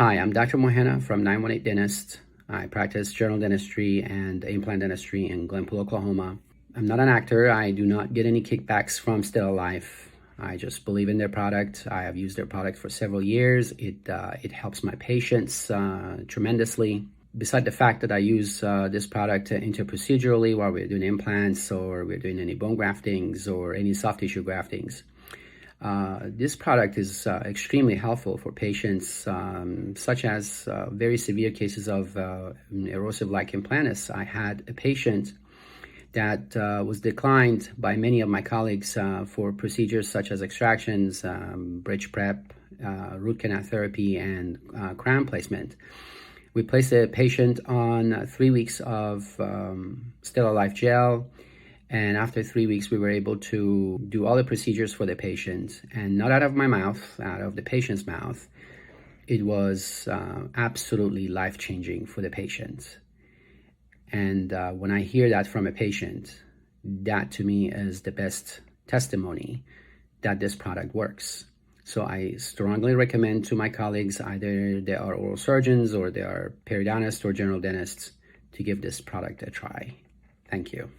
Hi, I'm Dr. Mohanna from 918 Dentist. I practice general dentistry and implant dentistry in Glenpool, Oklahoma. I'm not an actor. I do not get any kickbacks from StellaLife. I just believe in their product. I have used their product for several years. It helps my patients tremendously. Beside the fact that I use this product interprocedurally while we're doing implants or we're doing any bone graftings or any soft tissue graftings, this product is extremely helpful for patients such as very severe cases of erosive lichen planus. I had a patient that was declined by many of my colleagues for procedures such as extractions, bridge prep, root canal therapy, and crown placement. We placed the patient on 3 weeks of StellaLife gel, and after 3 weeks, we were able to do all the procedures for the patient, and not out of my mouth, out of the patient's mouth. It was absolutely life-changing for the patient. And when I hear that from a patient, that to me is the best testimony that this product works. So I strongly recommend to my colleagues, either they are oral surgeons or they are periodontists or general dentists, to give this product a try. Thank you.